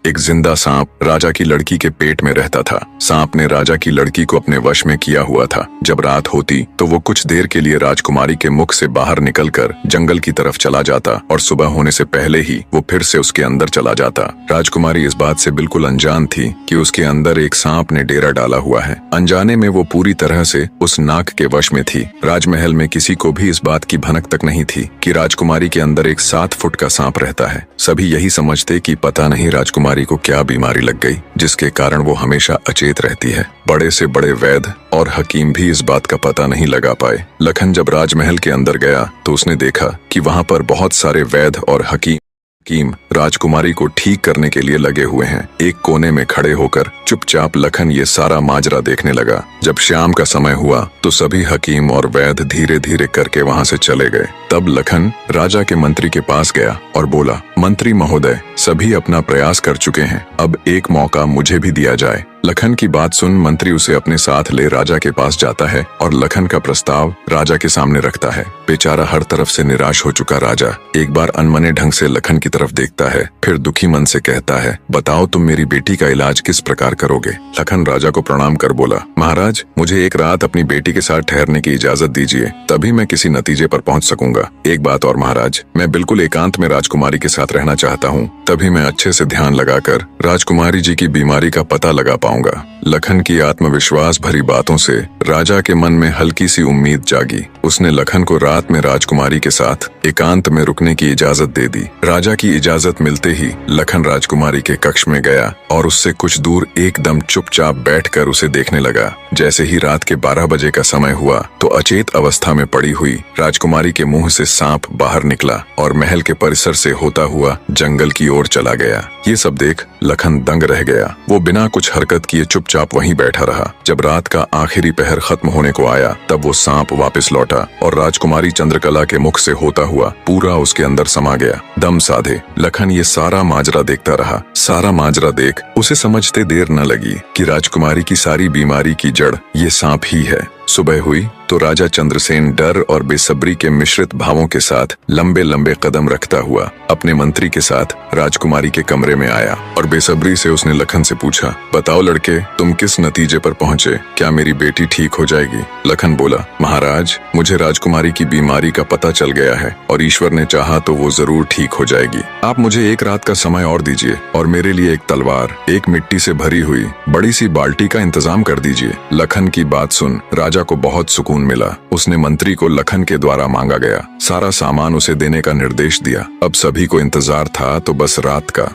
एक जिंदा सांप राजा की लड़की के पेट में रहता था। सांप ने राजा की लड़की को अपने वश में किया हुआ था। जब रात होती तो वो कुछ देर के लिए राजकुमारी के मुख से बाहर निकलकर जंगल की तरफ चला जाता और सुबह होने से पहले ही वो फिर से उसके अंदर चला जाता। राजकुमारी इस बात से बिल्कुल अनजान थी कि उसके अंदर एक सांप ने डेरा डाला हुआ है। अनजाने में वो पूरी तरह से उस नाग के वश में थी। राजमहल में किसी को भी इस बात की भनक तक नहीं थी कि राजकुमारी के अंदर एक 7 फुट का सांप रहता है। सभी यही समझते कि पता नहीं राजकुमारी को क्या बीमारी लग गई जिसके कारण वो हमेशा अचेत रहती है। बड़े से बड़े वैद्य और हकीम भी इस बात का पता नहीं लगा पाए। लखन जब राजमहल के अंदर गया तो उसने देखा कि वहां पर बहुत सारे वैद्य और हकीम राजकुमारी को ठीक करने के लिए लगे हुए हैं। एक कोने में खड़े होकर चुपचाप लखन ये सारा माजरा देखने लगा। जब शाम का समय हुआ तो सभी हकीम और वैद्य धीरे धीरे करके वहां से चले गए। तब लखन राजा के मंत्री के पास गया और बोला, मंत्री महोदय, सभी अपना प्रयास कर चुके हैं, अब एक मौका मुझे भी दिया जाए। लखन की बात सुन मंत्री उसे अपने साथ ले राजा के पास जाता है और लखन का प्रस्ताव राजा के सामने रखता है। बेचारा हर तरफ से निराश हो चुका राजा एक बार अनमने ढंग से लखन की तरफ देखता है, फिर दुखी मन से कहता है, बताओ तुम मेरी बेटी का इलाज किस प्रकार करोगे। लखन राजा को प्रणाम कर बोला, महाराज, मुझे एक रात अपनी बेटी के साथ ठहरने की इजाजत दीजिए, तभी मैं किसी नतीजे पर पहुंच सकूंगा। एक बात और महाराज, मैं बिल्कुल एकांत में राजकुमारी के साथ रहना चाहता हूँ, तभी मैं अच्छे से ध्यान लगाकर राजकुमारी जी की बीमारी का पता लगा पाऊंगा। लखन की आत्मविश्वास भरी बातों से राजा के मन में हल्की सी उम्मीद जागी। उसने लखन को रात में राजकुमारी के साथ एकांत में रुकने की इजाजत दे दी। राजा की इजाजत मिलते ही लखन राजकुमारी के कक्ष में गया और उससे कुछ दूर एकदम चुपचाप बैठकर उसे देखने लगा। जैसे ही रात के 12 बजे का समय हुआ तो अचेत अवस्था में पड़ी हुई राजकुमारी के मुंह से सांप बाहर निकला और महल के परिसर से होता हुआ जंगल की ओर चला गया। ये सब देख लखन दंग रह गया। वो बिना कुछ हरकत किए चुपचाप वहीं बैठा रहा। जब रात का आखिरी पहर खत्म होने को आया तब वो सांप वापस लौटा और राजकुमारी चंद्रकला के मुख से होता हुआ पूरा उसके अंदर समा गया। दम साधे लखन ये सारा माजरा देखता रहा। सारा माजरा देख उसे समझते देर न लगी कि राजकुमारी की सारी बीमारी की जड़ ये सांप ही है। सुबह हुई तो राजा चंद्रसेन डर और बेसब्री के मिश्रित भावों के साथ लंबे लंबे कदम रखता हुआ अपने मंत्री के साथ राजकुमारी के कमरे में आया और बेसब्री से उसने लखन से पूछा, बताओ लड़के, तुम किस नतीजे पर पहुंचे? क्या मेरी बेटी ठीक हो जाएगी? लखन बोला, महाराज, मुझे राजकुमारी की बीमारी का पता चल गया है और ईश्वर ने चाहा तो वो जरूर ठीक हो जाएगी। आप मुझे एक रात का समय और दीजिए और मेरे लिए एक तलवार, एक मिट्टी से भरी हुई बड़ी सी बाल्टी का इंतजाम कर दीजिए। लखन की बात सुन राजा को बहुत सुकून मिला। उसने मंत्री को लखन के द्वारा मांगा गया सारा सामान उसे देने का निर्देश दिया। अब सभी को इंतजार था तो बस रात का।